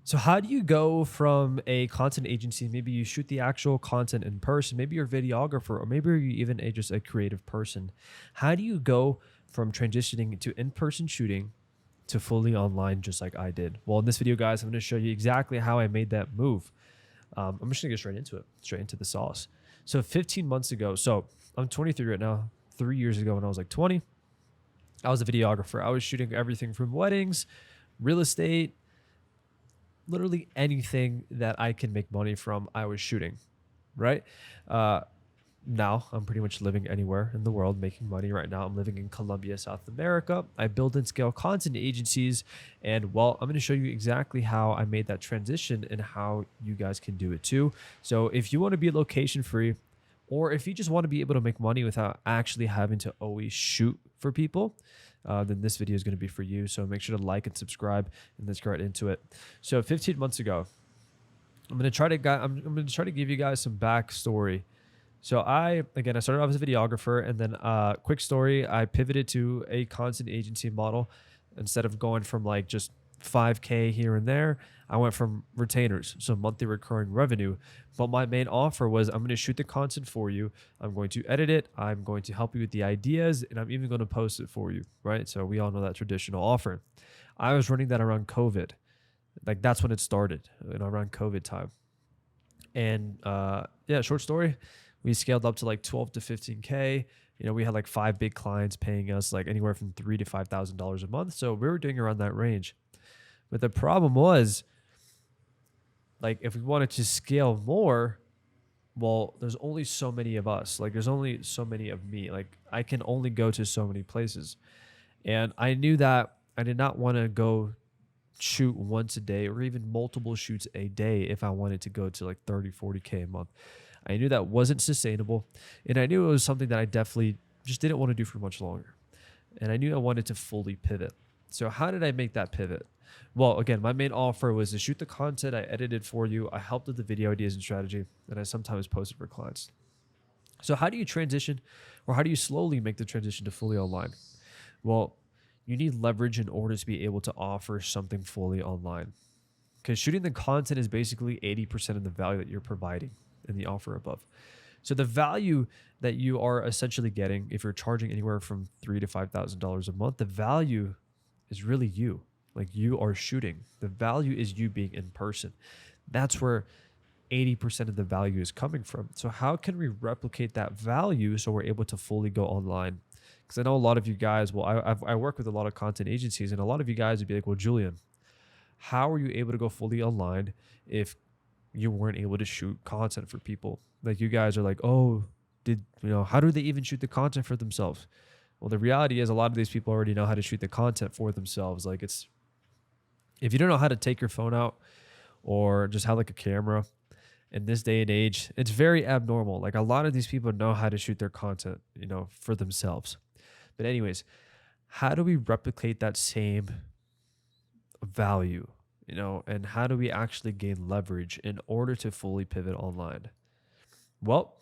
So how do you go from a content agency? Maybe you shoot the actual content in person. Maybe you're a videographer, or maybe you're even just a creative person. How do you go from transitioning to in-person shooting to fully online, just like I did? Well, in this video, guys, I'm going to show you exactly how I made that move. I'm just going to get straight into it, straight into the sauce. So 15 months ago, so I'm 23 right now. 3 years ago, when I was like 20, I was a videographer. I was shooting everything from weddings, real estate, literally anything that I can make money from, I was shooting, right? Uh, Now I'm pretty much living anywhere in the world making money right now. I'm living in Colombia, South America. I build and scale content agencies. And well, I'm going to show you exactly how I made that transition and how you guys can do it too. So if you want to be location free, or if you just want to be able to make money without actually having to always shoot for people, then this video is going to be for you. So make sure to like and subscribe, and let's get right into it. So 15 months ago, I'm going to try to give you guys some backstory. So I started off as a videographer, and then quick story, I pivoted to a content agency model. Instead of going from like just 5K here and there, I went from retainers, so monthly recurring revenue. But my main offer was, I'm going to shoot the content for you. I'm going to edit it. I'm going to help you with the ideas, and I'm even going to post it for you, right? So we all know that traditional offer. I was running that around COVID. Like that's when it started, around COVID time. And yeah, short story, we scaled up to like 12 to 15K. We had like 5 big clients paying us like anywhere from $3,000 to $5,000 a month. So we were doing around that range. But the problem was, like, if we wanted to scale more, well, there's only so many of us. Like, there's only so many of me. Like, I can only go to so many places. And I knew that I did not want to go shoot once a day or even multiple shoots a day if I wanted to go to like 30, 40K a month. I knew that wasn't sustainable. And I knew it was something that I definitely just didn't want to do for much longer. And I knew I wanted to fully pivot. So how did I make that pivot? Well, again, my main offer was to shoot the content. I edited for you. I helped with the video ideas and strategy. And I sometimes posted for clients. So how do you transition, or how do you slowly make the transition to fully online? Well, you need leverage in order to be able to offer something fully online. Because shooting the content is basically 80% of the value that you're providing in the offer above. So the value that you are essentially getting, if you're charging anywhere from $3,000 to $5,000 a month, the value is really you. Like, you are shooting. The value is you being in person. That's where 80% of the value is coming from. So how can we replicate that value so we're able to fully go online? Because I know a lot of you guys, well, I work with a lot of content agencies, and a lot of you guys would be like, well, Julian, how are you able to go fully online if you weren't able to shoot content for people? Like, you guys are like, oh, how do they even shoot the content for themselves? Well, the reality is a lot of these people already know how to shoot the content for themselves. Like, if you don't know how to take your phone out or just have like a camera in this day and age, it's very abnormal. Like, a lot of these people know how to shoot their content, for themselves. But anyways, how do we replicate that same value, and how do we actually gain leverage in order to fully pivot online? Well,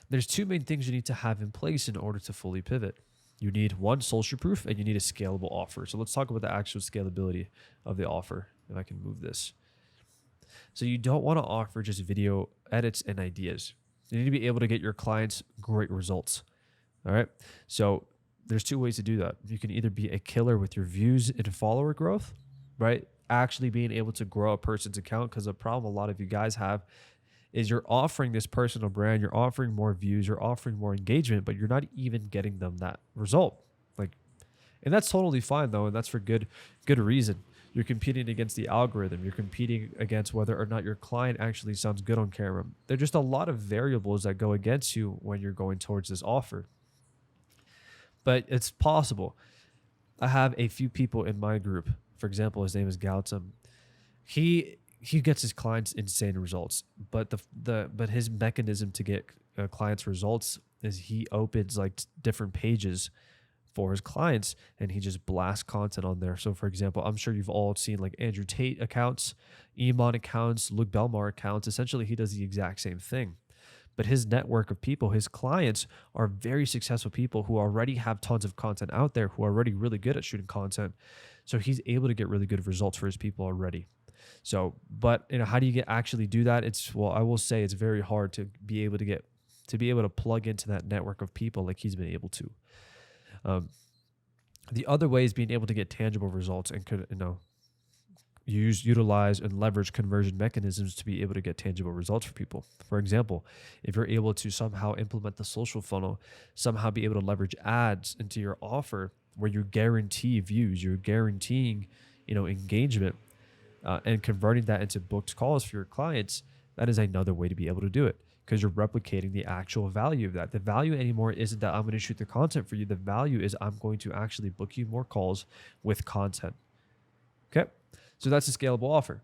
there's 2 main things you need to have in place in order to fully pivot. You need one, social proof, and you need a scalable offer. So let's talk about the actual scalability of the offer. If I can move this. So you don't want to offer just video edits and ideas. You need to be able to get your clients great results. All right. So there's 2 ways to do that. You can either be a killer with your views and follower growth, right? Actually being able to grow a person's account, because the problem a lot of you guys have is you're offering this personal brand, you're offering more views, you're offering more engagement, but you're not even getting them that result. And that's totally fine though, and that's for good reason. You're competing against the algorithm. You're competing against whether or not your client actually sounds good on camera. There are just a lot of variables that go against you when you're going towards this offer. But it's possible. I have a few people in my group. For example, his name is Gautam. He gets his clients insane results, but but his mechanism to get clients results is he opens like different pages for his clients, and he just blasts content on there. So for example, I'm sure you've all seen like Andrew Tate accounts, Iman accounts, Luke Belmar accounts. Essentially, he does the exact same thing. but his network of people, his clients are very successful people who already have tons of content out there, who are already really good at shooting content. So he's able to get really good results for his people already. So, but how do you actually do that? I will say it's very hard to be able to plug into that network of people like he's been able to. The other way is being able to get tangible results and utilize and leverage conversion mechanisms to be able to get tangible results for people. For example, if you're able to somehow implement the social funnel, somehow be able to leverage ads into your offer where you guarantee views, you're guaranteeing, engagement, and converting that into booked calls for your clients, that is another way to be able to do it because you're replicating the actual value of that. The value anymore isn't that I'm going to shoot the content for you. The value is I'm going to actually book you more calls with content. Okay. So that's a scalable offer.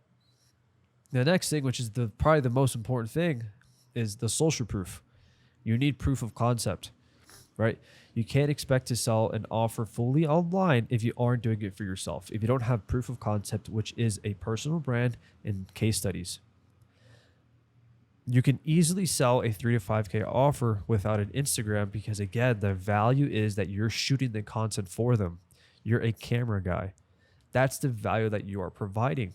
The next thing, which is probably the most important thing, is the social proof. You need proof of concept, right? You can't expect to sell an offer fully online if you aren't doing it for yourself. If you don't have proof of concept, which is a personal brand and case studies. You can easily sell a 3 to 5K offer without an Instagram because, again, the value is that you're shooting the content for them. You're a camera guy. That's the value that you are providing.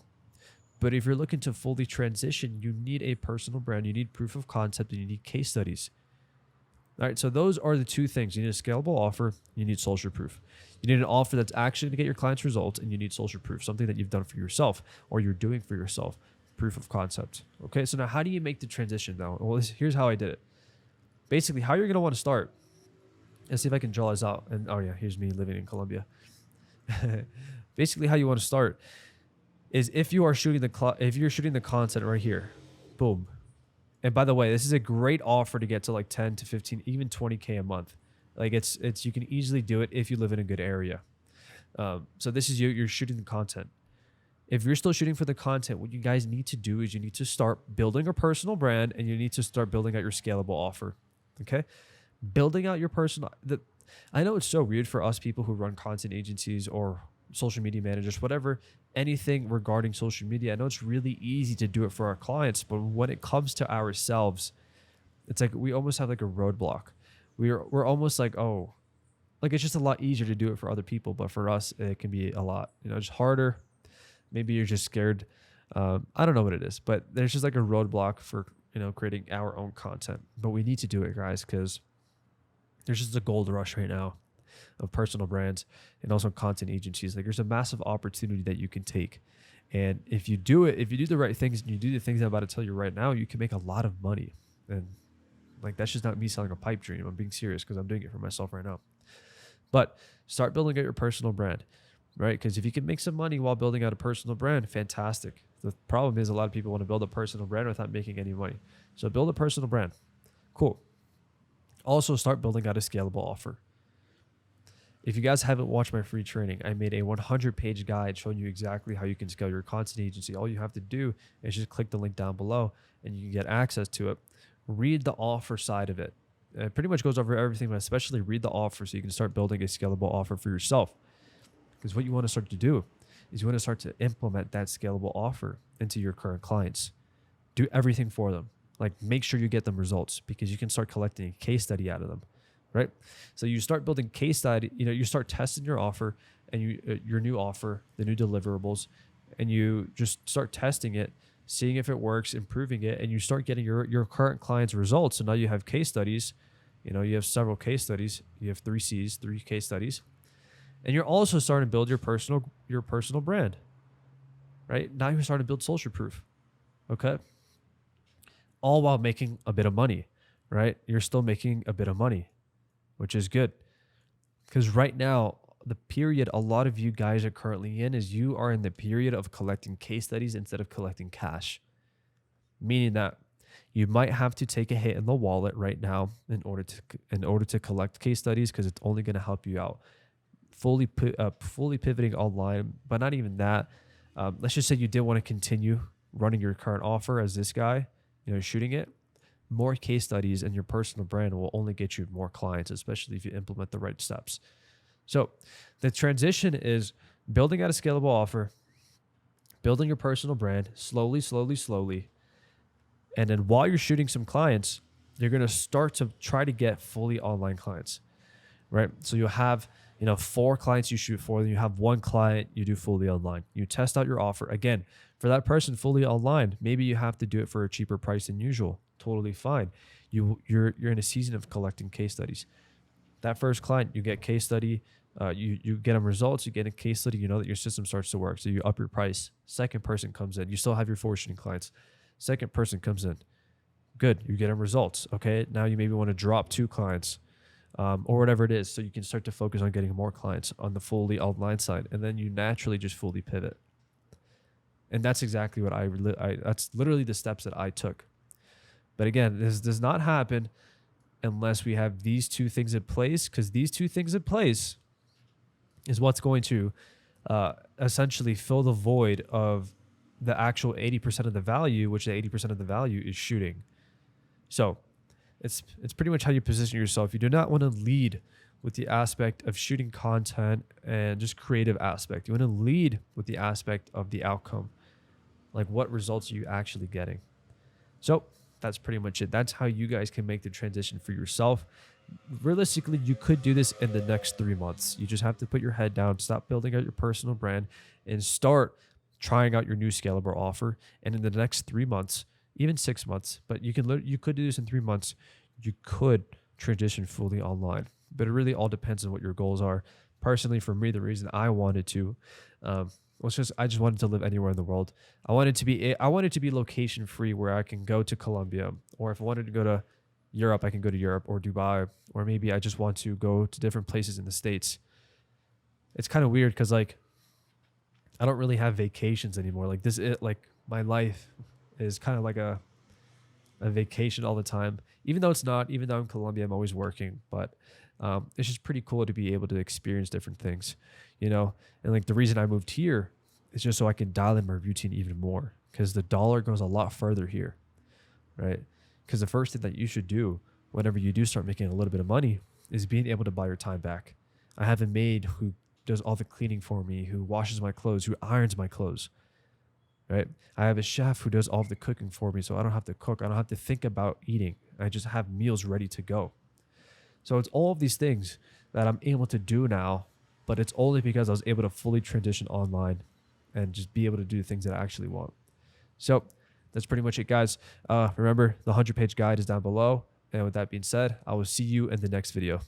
But if you're looking to fully transition, you need a personal brand, you need proof of concept, and you need case studies. All right, so those are the two things. You need a scalable offer, you need social proof. You need an offer that's actually going to get your clients results, and you need social proof, something that you've done for yourself or you're doing for yourself, proof of concept. Okay, so now how do you make the transition now? Well, here's how I did it. Basically, how you're going to want to start. Let's see if I can draw this out. And here's me living in Colombia. Basically, how you want to start is if you're shooting the content right here, boom. And by the way, this is a great offer to get to like 10 to 15, even 20K a month. Like it's you can easily do it if you live in a good area. So this is you're shooting the content. If you're still shooting for the content, what you guys need to do is you need to start building a personal brand and you need to start building out your scalable offer. Okay, building out your I know it's so weird for us people who run content agencies or social media managers, whatever, anything regarding social media. I know it's really easy to do it for our clients, but when it comes to ourselves, it's like we almost have like a roadblock. We're almost like, it's just a lot easier to do it for other people, but for us, it can be a lot, just harder. Maybe you're just scared. I don't know what it is, but there's just like a roadblock for, creating our own content. But we need to do it, guys, because there's just a gold rush right now of personal brands and also content agencies. Like there's a massive opportunity that you can take. And if you do the right things and you do the things I'm about to tell you right now, you can make a lot of money. And like, that's just not me selling a pipe dream. I'm being serious because I'm doing it for myself right now. But start building out your personal brand, right? Because if you can make some money while building out a personal brand, fantastic. The problem is a lot of people want to build a personal brand without making any money. So build a personal brand. Cool. Also start building out a scalable offer. If you guys haven't watched my free training, I made a 100-page guide showing you exactly how you can scale your content agency. All you have to do is just click the link down below and you can get access to it. Read the offer side of it. It pretty much goes over everything, but especially read the offer so you can start building a scalable offer for yourself. Because what you want to start to do is you want to start to implement that scalable offer into your current clients. Do everything for them. Like make sure you get them results because you can start collecting a case study out of them. Right? So you start building case study, you start testing your offer and your new offer, the new deliverables, and you just start testing it, seeing if it works, improving it, and you start getting your current clients' results. So now you have case studies, you have several case studies, you have 3 case studies, and you're also starting to build your personal brand, right? Now you're starting to build social proof, okay? All while making a bit of money, right? You're still making a bit of money, which is good. Because right now, the period a lot of you guys are currently in is you are in the period of collecting case studies instead of collecting cash. Meaning that you might have to take a hit in the wallet right now in order to collect case studies because it's only going to help you out. Fully pivoting online, but not even that. Let's just say you did want to continue running your current offer as this guy, shooting it. More case studies and your personal brand will only get you more clients, especially if you implement the right steps. So the transition is building out a scalable offer, building your personal brand slowly. And then while you're shooting some clients, you're going to start to try to get fully online clients, right? So you'll have, 4 clients you shoot for, then you have 1 client you do fully online. You test out your offer. Again, for that person fully online, maybe you have to do it for a cheaper price than usual. Totally fine. You're in a season of collecting case studies. That first client, you get case study, you get them results, you get a case study, you know that your system starts to work. So you up your price. Second person comes in. You still have your fortunate clients. Second person comes in. Good. You get them results. Okay. Now you maybe want to drop 2 clients, or whatever it is. So you can start to focus on getting more clients on the fully online side. And then you naturally just fully pivot. And that's exactly what that's literally the steps that I took. But again, this does not happen unless we have these 2 things in place, because these 2 things in place is what's going to essentially fill the void of the actual 80% of the value, which the 80% of the value is shooting. So it's pretty much how you position yourself. You do not want to lead with the aspect of shooting content and just creative aspect. You want to lead with the aspect of the outcome, like what results are you actually getting. So that's pretty much it. That's how you guys can make the transition for yourself. Realistically, you could do this in the next 3 months. You just have to put your head down, stop building out your personal brand, and start trying out your new scalable offer. And in the next 3 months, even 6 months, but you could do this in 3 months, you could transition fully online. But it really all depends on what your goals are. Personally, for me, the reason I wanted to was just I just wanted to live anywhere in the world. I wanted to be location free, where I can go to Colombia, or if I wanted to go to Europe, I can go to Europe or Dubai, or maybe I just want to go to different places in the States. It's kind of weird because like I don't really have vacations anymore. Like my life is kind of like a vacation all the time. Even though I'm in Colombia, I'm always working, but it's just pretty cool to be able to experience different things, and like the reason I moved here is just so I can dial in my routine even more, because the dollar goes a lot further here, right? Because the first thing that you should do whenever you do start making a little bit of money is being able to buy your time back. I have a maid who does all the cleaning for me, who washes my clothes, who irons my clothes, right? I have a chef who does all of the cooking for me, so I don't have to cook. I don't have to think about eating. I just have meals ready to go. So it's all of these things that I'm able to do now, but it's only because I was able to fully transition online and just be able to do the things that I actually want. So that's pretty much it, guys. Remember, the 100-page guide is down below. And with that being said, I will see you in the next video.